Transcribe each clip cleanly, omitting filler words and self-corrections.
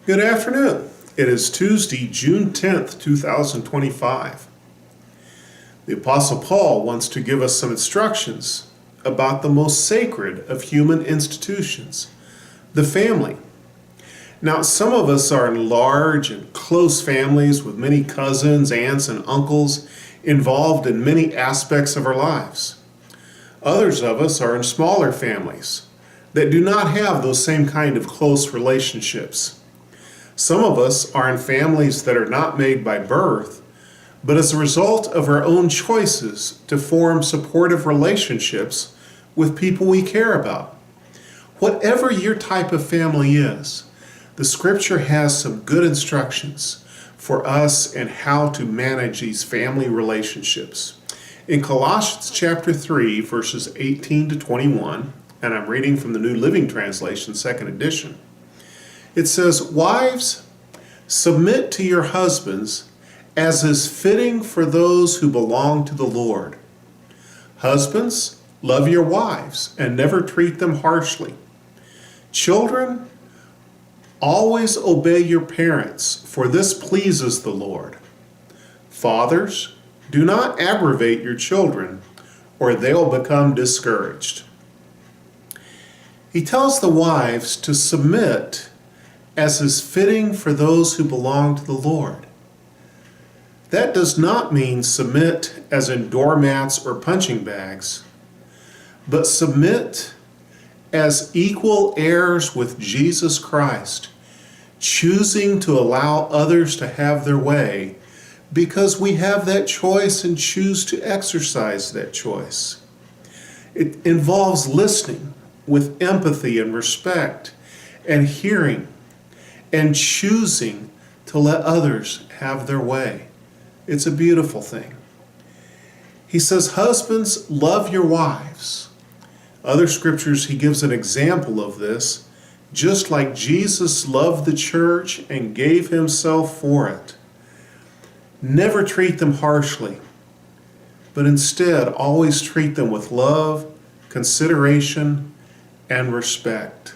Good afternoon. It is Tuesday, June 10th, 2025. The Apostle Paul wants to give us some instructions about the most sacred of human institutions, the family. Now, some of us are in large and close families with many cousins, aunts, and uncles involved in many aspects of our lives. Others of us are in smaller families that do not have those same kind of close relationships. Some of us are in families that are not made by birth, but as a result of our own choices to form supportive relationships with people we care about. Whatever your type of family is, the scripture has some good instructions for us and how to manage these family relationships. In Colossians chapter 3, verses 18 to 21, and I'm reading from the New Living Translation, second edition, it says, "Wives, submit to your husbands as is fitting for those who belong to the Lord. Husbands, love your wives and never treat them harshly. Children, always obey your parents, for this pleases the Lord. Fathers, do not aggravate your children, or they'll become discouraged." He tells the wives to submit as is fitting for those who belong to the Lord. That does not mean submit as in doormats or punching bags, but submit as equal heirs with Jesus Christ, choosing to allow others to have their way because we have that choice and choose to exercise that choice. It involves listening with empathy and respect and hearing and choosing to let others have their way. It's a beautiful thing. He says, husbands, love your wives. Other scriptures, he gives an example of this, just like Jesus loved the church and gave himself for it. Never treat them harshly, but instead always treat them with love, consideration, and respect.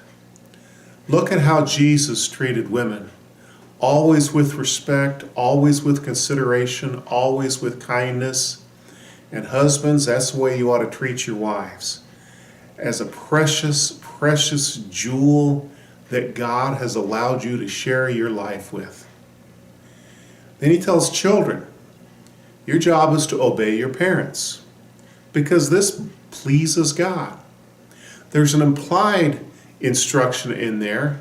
Look at how Jesus treated women, always with respect, always with consideration, always with kindness. And husbands, that's the way you ought to treat your wives, as a precious, precious jewel that God has allowed you to share your life with. Then he tells children, your job is to obey your parents, because this pleases God. There's an implied instruction in there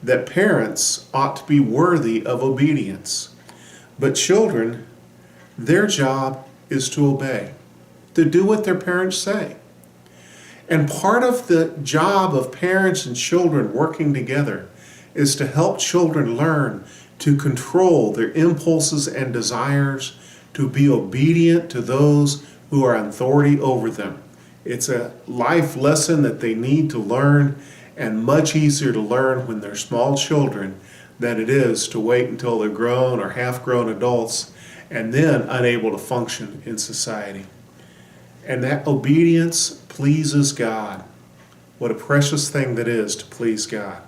that parents ought to be worthy of obedience. But children, their job is to obey, to do what their parents say. And part of the job of parents and children working together is to help children learn to control their impulses and desires, to be obedient to those who are in authority over them. It's a life lesson that they need to learn, and much easier to learn when they're small children than it is to wait until they're grown or half-grown adults and then unable to function in society. And that obedience pleases God. What a precious thing that is to please God.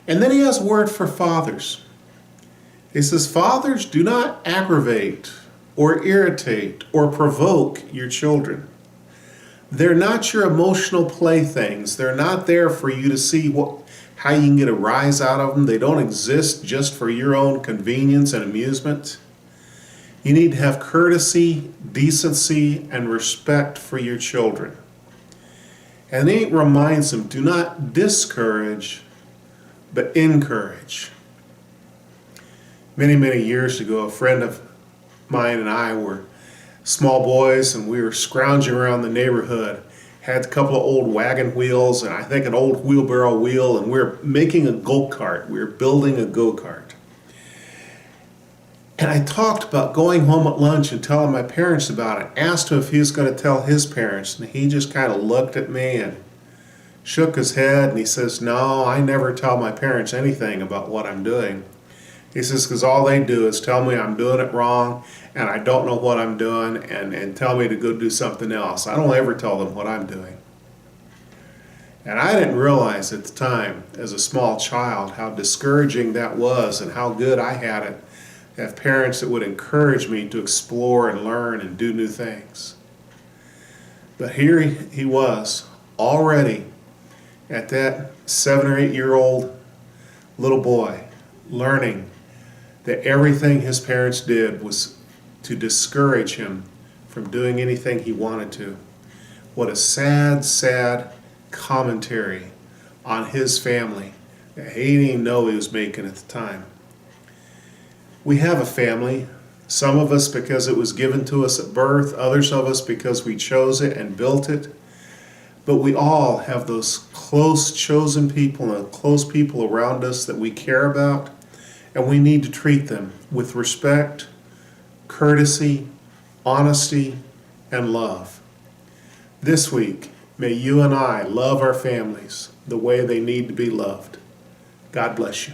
And then he has a word for fathers. He says, fathers, do not aggravate or irritate or provoke your children. They're not your emotional playthings. They're not there for you to see how you can get a rise out of them. They don't exist just for your own convenience and amusement. You need to have courtesy, decency, and respect for your children. And then it reminds them, do not discourage, but encourage. Many, many years ago, a friend of mine and I were small boys, and we were scrounging around the neighborhood, had a couple of old wagon wheels and I think an old wheelbarrow wheel, and we were making a go-kart. We were building a go-kart. And I talked about going home at lunch and telling my parents about it. Asked him if he was going to tell his parents, and he just kind of looked at me and shook his head, and he says, no, I never tell my parents anything about what I'm doing. He says, because all they do is tell me I'm doing it wrong and I don't know what I'm doing, and tell me to go do something else. I don't ever tell them what I'm doing. And I didn't realize at the time, as a small child, how discouraging that was and how good I had it to have parents that would encourage me to explore and learn and do new things. But here he was, already at that 7 or 8 year old little boy, learning that everything his parents did was to discourage him from doing anything he wanted to. What a sad, sad commentary on his family that he didn't even know he was making at the time. We have a family, some of us because it was given to us at birth, others of us because we chose it and built it. But we all have those close chosen people and close people around us that we care about, and we need to treat them with respect, courtesy, honesty, and love. This week, may you and I love our families the way they need to be loved. God bless you.